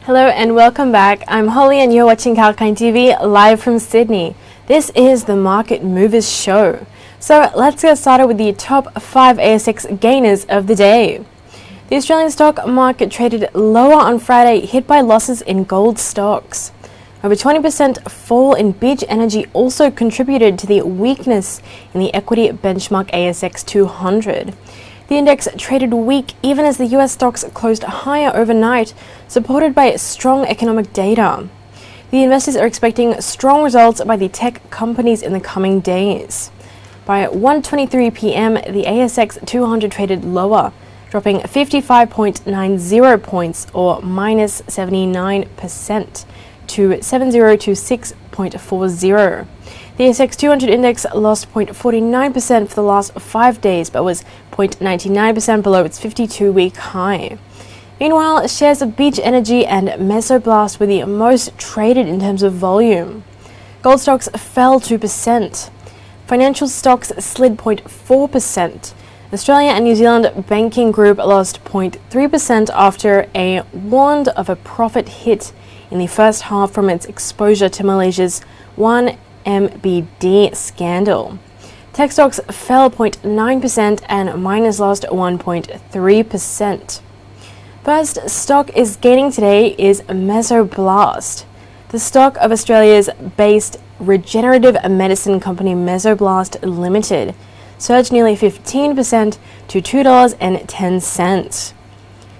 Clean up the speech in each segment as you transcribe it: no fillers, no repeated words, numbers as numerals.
Hello and welcome back. I'm Holly and you're watching 𝐊𝐿𝐴 TV live from Sydney. This is the Market Movers Show. So let's get started with the top 5 ASX gainers of the day. The Australian stock market traded lower on Friday, hit by losses in gold stocks. Over 20% fall in Beach Energy also contributed to the weakness in the equity benchmark ASX 200. The index traded weak even as the US stocks closed higher overnight, supported by strong economic data. The investors are expecting strong results by the tech companies in the coming days. By 1:23 p.m, the ASX 200 traded lower, dropping 55.90 points or minus 79% to 7026.40. The ASX 200 index lost 0.49% for the last 5 days, but was 0.99% below its 52-week high. Meanwhile, shares of Beach Energy and Mesoblast were the most traded in terms of volume. Gold stocks fell 2%. Financial stocks slid 0.4%. Australia and New Zealand banking group lost 0.3% after a warned of a profit hit in the first half from its exposure to Malaysia's 1MBD scandal. Tech stocks fell 0.9% and miners lost 1.3%. First stock is gaining today is Mesoblast. The stock of Australia's based regenerative medicine company Mesoblast Limited surged nearly 15% to $2.10.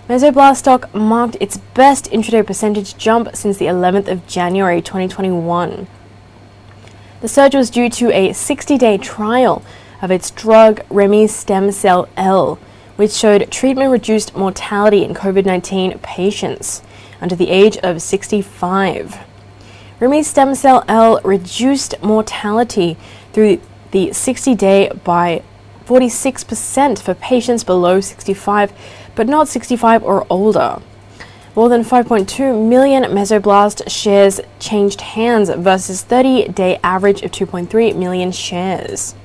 Mesoblast stock marked its best intraday percentage jump since the 11th of January 2021. The surge was due to a 60-day trial of its drug 𝐕𝐝𝐻, which showed treatment-reduced mortality in COVID-19 patients under the age of 65. 𝐕𝐝𝐻 reduced mortality through the 60-day by 46% for patients below 65, but not 65 or older. More than 5.2 million Mesoblast shares changed hands versus 30-day average of 2.3 million shares.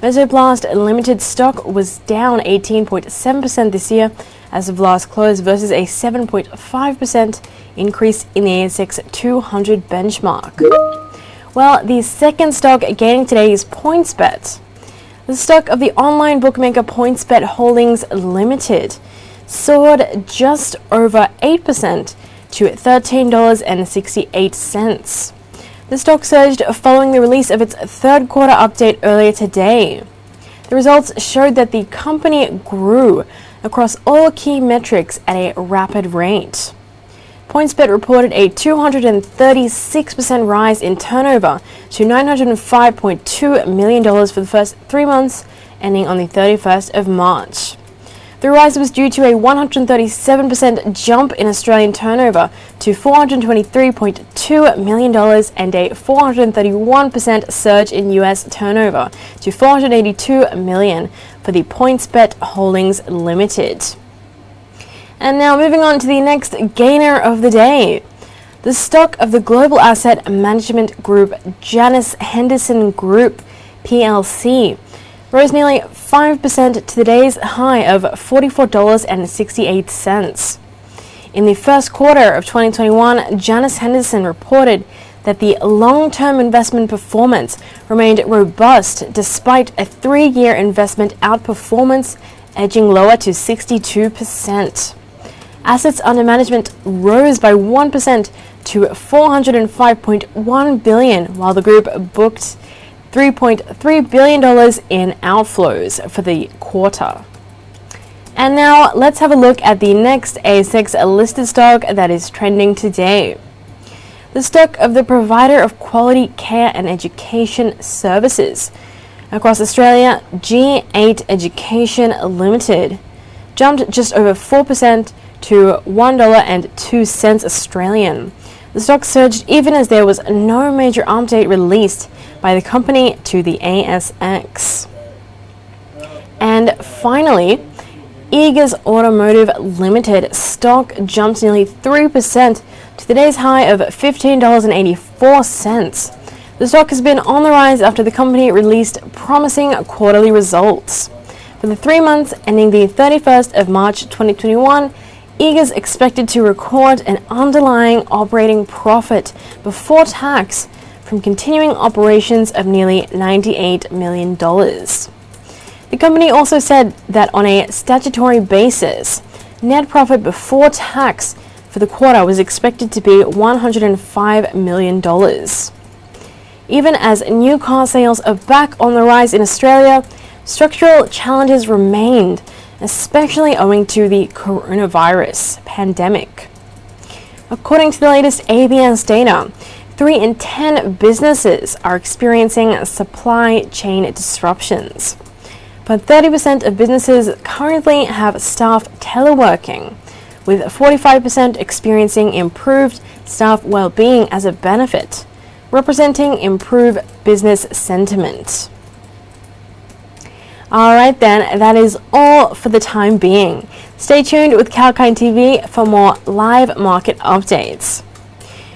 Mesoblast Limited stock was down 18.7% this year as of last close versus a 7.5% increase in the ASX 200 benchmark. Well, the second stock gaining today is PointsBet. The stock of the online bookmaker PointsBet Holdings Limited soared just over 8% to $13.68. The stock surged following the release of its third quarter update earlier today. The results showed that the company grew across all key metrics at a rapid rate. PointsBet reported a 236% rise in turnover to $905.2 million for the first 3 months, ending on the 31st of March. The rise was due to a 137% jump in Australian turnover to $423.2 million and a 431% surge in US turnover to $482 million for the PointsBet Holdings Limited. And now moving on to the next gainer of the day. The stock of the global asset management group Janus Henderson Group plc rose nearly 5% to the day's high of $44.68. In the first quarter of 2021, Janus Henderson reported that the long-term investment performance remained robust despite a 3-year investment outperformance edging lower to 62%. Assets under management rose by 1% to $405.1 billion, while the group booked $3.3 billion in outflows for the quarter. And now let's have a look at the next ASX listed stock that is trending today. The stock of the provider of quality care and education services across Australia, G8 Education Limited, jumped just over 4% to $1.02 Australian. The stock surged even as there was no major update released by the company to the ASX. And finally, Eagers Automotive Limited stock jumped nearly 3% to the day's high of $15.84. The stock has been on the rise after the company released promising quarterly results. For the 3 months ending the 31st of March 2021, Eagers expected to record an underlying operating profit before tax from continuing operations of nearly $98 million. The company also said that on a statutory basis, net profit before tax for the quarter was expected to be $105 million. Even as new car sales are back on the rise in Australia, structural challenges remained, especially owing to the coronavirus pandemic. According to the latest ABS data, 3 in 10 businesses are experiencing supply chain disruptions. But 30% of businesses currently have staff teleworking, with 45% experiencing improved staff well-being as a benefit, representing improved business sentiment. Alright then, that is all for the time being. Stay tuned with 𝐾𝐿 TV for more live market updates.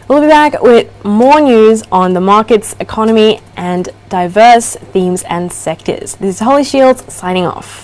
We'll be back with more news on the markets, economy, and diverse themes and sectors. This is Holly Shields signing off.